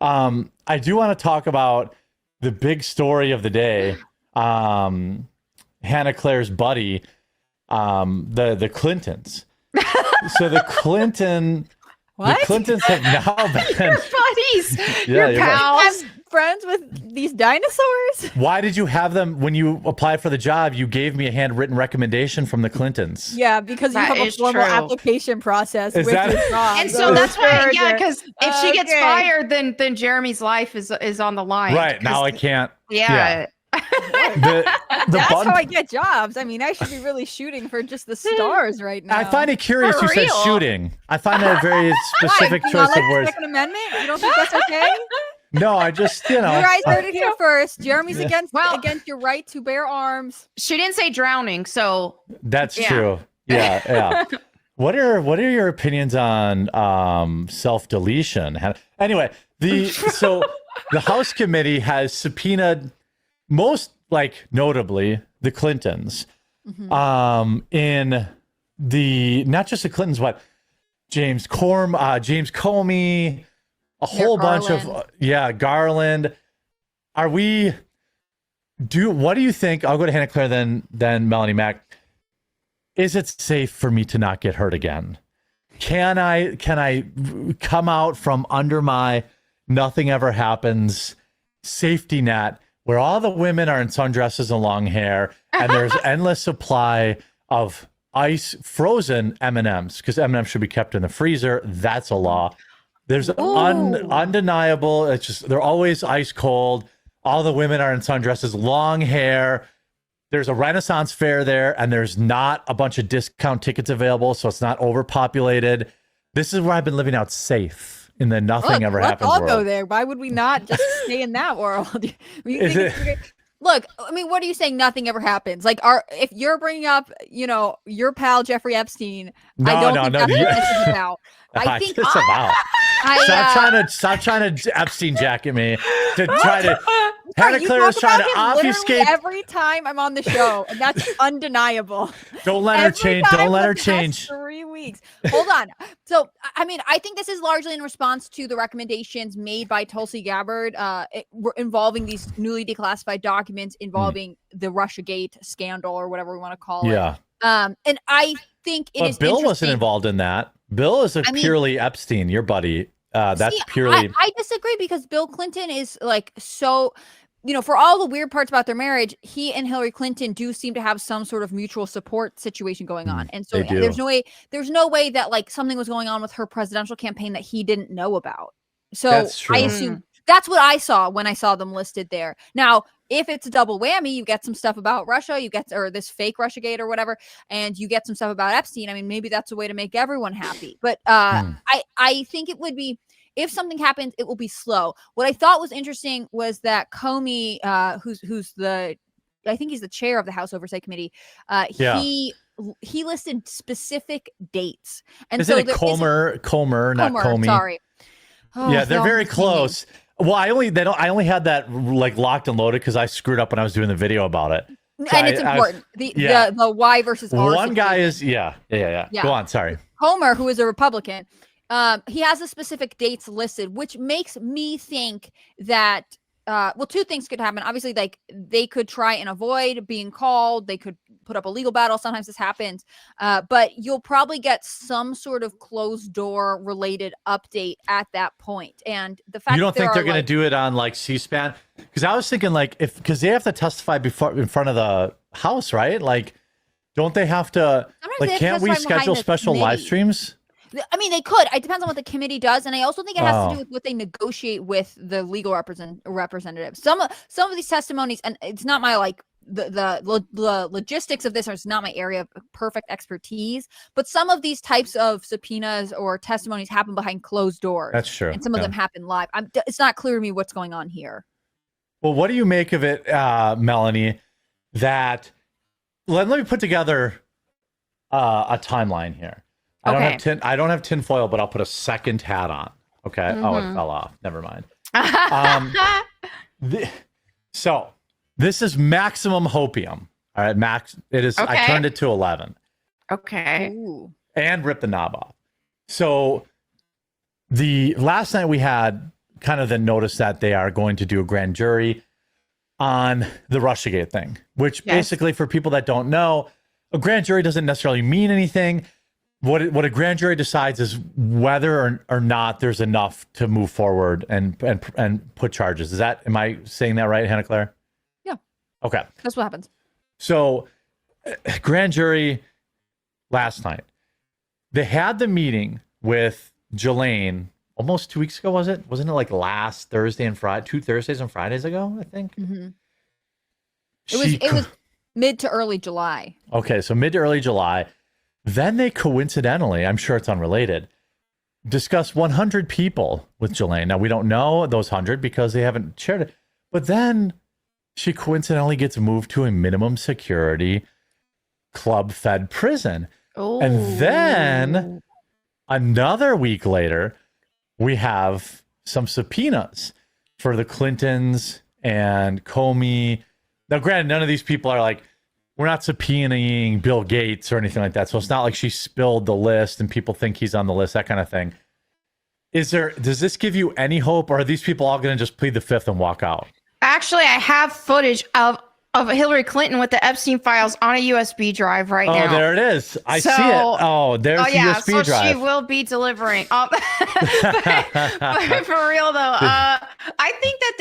I do want to talk about the big story of the day. Hannah Claire's buddy, the Clintons. So the What? Clintons have now been Your buddies, Yeah, your you're right. pals. I'm friends with these dinosaurs? Why did you have them when you applied for the job? You gave me a handwritten recommendation from the Clintons. Yeah, because you That have a is formal true. application process Is with that- your job. And so that's why, yeah, Sure. because if she gets Okay. fired, then Jeremy's life is on the line. Right, now I 'Cause- can't. Yeah. The That's bun- how I get jobs. I mean, I should be really shooting for just the stars right now. I find it curious For you said real. shooting. I find that a very specific Why? choice of Like words. Second Amendment? You don't think that's okay? No, I just, You guys heard it here first. Jeremy's Yeah. against your right to bear arms. She didn't say drowning, so that's Yeah. true. Yeah. What are your opinions on self-deletion? Anyway, so the House committee has subpoenaed most notably the Clintons. In the not just the Clintons, but James Comey, a whole bunch of Garland. What do you think? I'll go to Hannah Claire, then Melonie Mac. Is it safe for me to not get hurt again? Can I come out from under my nothing ever happens safety net where all the women are in sundresses and long hair and there's endless supply of ice frozen M&Ms, because M&Ms should be kept in the freezer. That's a law. There's undeniable. It's just they're always ice cold. All the women are in sundresses, long hair. There's a Renaissance fair there, and there's not a bunch of discount tickets available, so it's not overpopulated. This is where I've been living out safe in the nothing ever happens Let's all world. go there. Why would we not just stay in that world? You Is think Look, I mean, what are you saying? Nothing ever happens. If you're bringing up, your pal Jeffrey Epstein, I don't think that's what this is about. I think it's about. Stop trying to Epstein jacket me to try to. Hannah you Claire talk is trying to about him literally obfuscate. every time I'm on the show, and that's undeniable. Don't let her Every change. time Don't let for her the past change. 3 weeks. Hold on. So, I mean, I think this is largely in response to the recommendations made by Tulsi Gabbard involving these newly declassified documents involving the Russiagate scandal or whatever we want to call it. Yeah. And I think it is. But Bill wasn't interesting. involved in that. Bill is purely Epstein, your buddy. That's purely. I disagree because Bill Clinton is so. For all the weird parts about their marriage, he and Hillary Clinton do seem to have some sort of mutual support situation going on. And so there's no way that something was going on with her presidential campaign that he didn't know about. So That's true. I assume that's what I saw when I saw them listed there. Now, if it's a double whammy, you get some stuff about Russia, or this fake Russiagate or whatever, and you get some stuff about Epstein. I mean, maybe that's a way to make everyone happy. But I think it would be, if something happens, it will be slow. What I thought was interesting was that Comey, who's I think he's the chair of the House Oversight Committee, he listed specific dates. And Isn't so it Comer, not Comey? Sorry. Oh, Yeah, they're no, very I'm close. Well, I only had that locked and loaded because I screwed up when I was doing the video about it. So and it's important. The Y versus R. One guy situation. is Go on, sorry. Homer, who is a Republican, he has the specific dates listed, which makes me think that two things could happen. Obviously, they could try and avoid being called. They could put up a legal battle. Sometimes this happens, but you'll probably get some sort of closed door related update at that point. And the fact you don't think they're going to do it on C-SPAN? Because I was thinking because they have to testify in front of the House, right? Don't they have to? Can't we schedule special live streams? I mean, they could. It depends on what the committee does, and I also think it has to do with what they negotiate with the legal representatives. Some of these testimonies, and it's not my the logistics of this is not my area of perfect expertise, but some of these types of subpoenas or testimonies happen behind closed doors. That's true. And some of them happen live. It's not clear to me what's going on here. Well, what do you make of it, Melonie? That let me put together a timeline here. I don't have tinfoil, but I'll put a second hat on. Okay. Mm-hmm. Oh, it fell off. Never mind. So this is maximum hopium. All right, max. It is. Okay. I turned it to 11. Okay. Ooh. And ripped the knob off. So the last night we had kind of then noticed that they are going to do a grand jury on the Russiagate thing, which basically, for people that don't know, a grand jury doesn't necessarily mean anything. What a grand jury decides is whether or not there's enough to move forward and put charges. Am I saying that right, Hannah Claire? Yeah. Okay. That's what happens. So, grand jury last night, they had the meeting with Jelaine almost 2 weeks ago, was it? Wasn't it like last Thursday and Friday, 2 Thursdays and Fridays ago, I think? Mm-hmm. It was mid to early July. Okay, so mid to early July. Then they coincidentally, I'm sure it's unrelated, discussed 100 people with Jelaine. Now, we don't know those 100 because they haven't shared it. But then she coincidentally gets moved to a minimum security club-fed prison. Oh. And then another week later, we have some subpoenas for the Clintons and Comey. Now, granted, none of these people are like, we're not subpoenaing Bill Gates or anything like that. So it's not like she spilled the list and people think he's on the list, that kind of thing. Does this give you any hope, or are these people all going to just plead the fifth and walk out? Actually, I have footage of Hillary Clinton with the Epstein files on a USB drive right now. Oh, there it is. I see it. Oh, there's the USB drive. She will be delivering. But for real though, I think that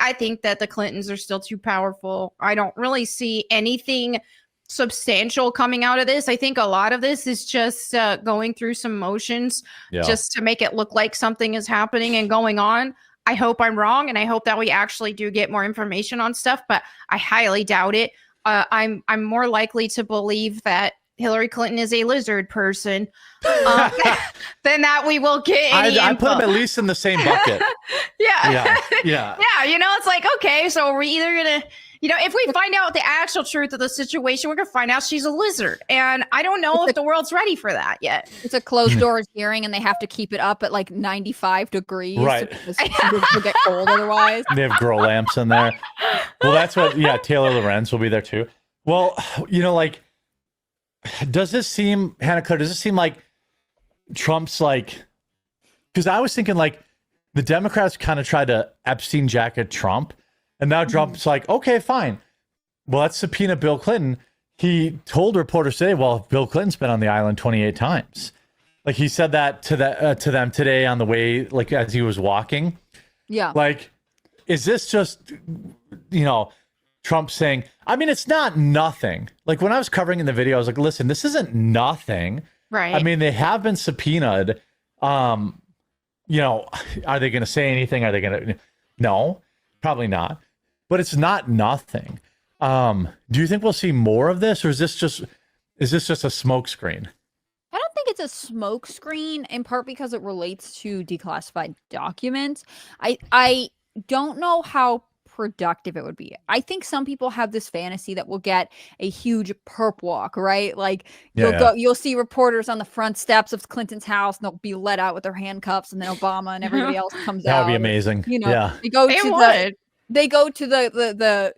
I think that the Clintons are still too powerful. I don't really see anything substantial coming out of this. I think a lot of this is just going through some motions just to make it look like something is happening and going on. I hope I'm wrong, and I hope that we actually do get more information on stuff, but I highly doubt it. I'm more likely to believe that Hillary Clinton is a lizard person than that we will get any I info. put them at least in the same bucket. Yeah. Yeah. It's like, okay, so we're either going to, if we find out the actual truth of the situation, we're going to find out she's a lizard. And I don't know if the world's ready for that yet. It's a closed doors hearing, and they have to keep it up at like 95 degrees. Right. Because people get cold otherwise. They have grow lamps in there. Well, that's what, Taylor Lorenz will be there too. Well, does this seem, Hannah Claire, does this seem like Trump's like, because I was thinking like the Democrats kind of tried to Epstein jacket Trump, and now Trump's like, okay, fine. Well, let's subpoena Bill Clinton. He told reporters today, well, Bill Clinton's been on the island 28 times. Like he said that to them today on the way, like as he was walking. Yeah. Like, is this just, Trump saying, I mean, it's not nothing. Like when I was covering in the video, I was like, listen, this isn't nothing. Right. I mean, they have been subpoenaed. Are they going to say anything? Are they going to? No, probably not. But it's not nothing. Do you think we'll see more of this, or is this just a smokescreen? I don't think it's a smokescreen, in part because it relates to declassified documents. I don't know how productive it would be. I think some people have this fantasy that we'll get a huge perp walk, right? Like you'll see reporters on the front steps of Clinton's house, and they'll be let out with their handcuffs, and then Obama and everybody else comes out. That would be amazing. They go to the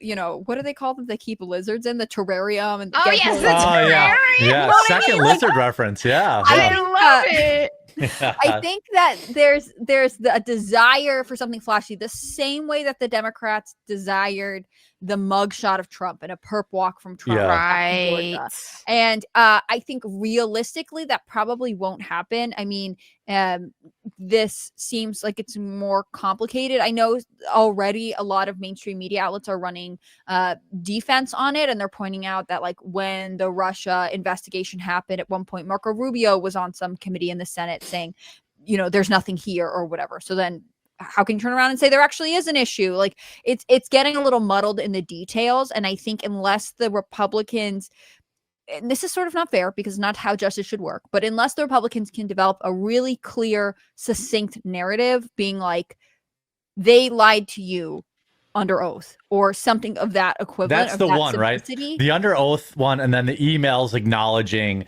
what do they call them? They keep lizards in the terrarium. And the terrarium. Yeah. Second lizard reference. Yeah. I love it. I think that there's a desire for something flashy, the same way that the Democrats desired the mugshot of Trump and a perp walk from Trump. Yeah. Right. And I think realistically that probably won't happen. I mean, this seems like it's more complicated. I know already a lot of mainstream media outlets are running defense on it, and they're pointing out that like when the Russia investigation happened, at one point Marco Rubio was on some committee in the Senate saying, there's nothing here or whatever. So then how can you turn around and say there actually is an issue? Like it's getting a little muddled in the details. And I think unless the Republicans, and this is sort of not fair because not how justice should work, but unless the Republicans can develop a really clear, succinct narrative being like, they lied to you under oath or something of that equivalent. That's the one, right? The under oath one, and then the emails acknowledging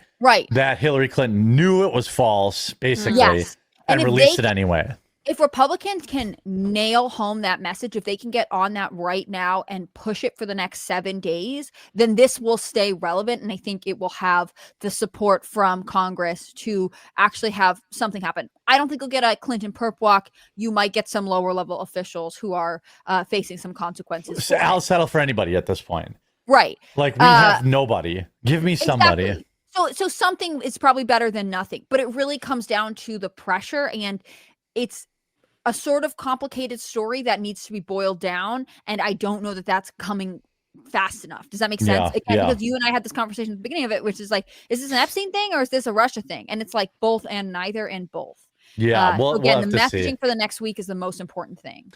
that Hillary Clinton knew it was false, basically, and released it anyway. if Republicans can nail home that message, if they can get on that right now and push it for the next 7 days, then this will stay relevant. And I think it will have the support from Congress to actually have something happen. I don't think you'll get a Clinton perp walk. You might get some lower level officials who are facing some consequences. So I'll settle for anybody at this point. Right. Like we have nobody. Give me somebody. Exactly. So something is probably better than nothing, but it really comes down to the pressure, and it's a sort of complicated story that needs to be boiled down. And I don't know that that's coming fast enough. Does that make sense? Again, because you and I had this conversation at the beginning of it, which is like, is this an Epstein thing or is this a Russia thing? And it's like both and neither and both. Yeah. So again, we'll the have to messaging see. for the next week is the most important thing.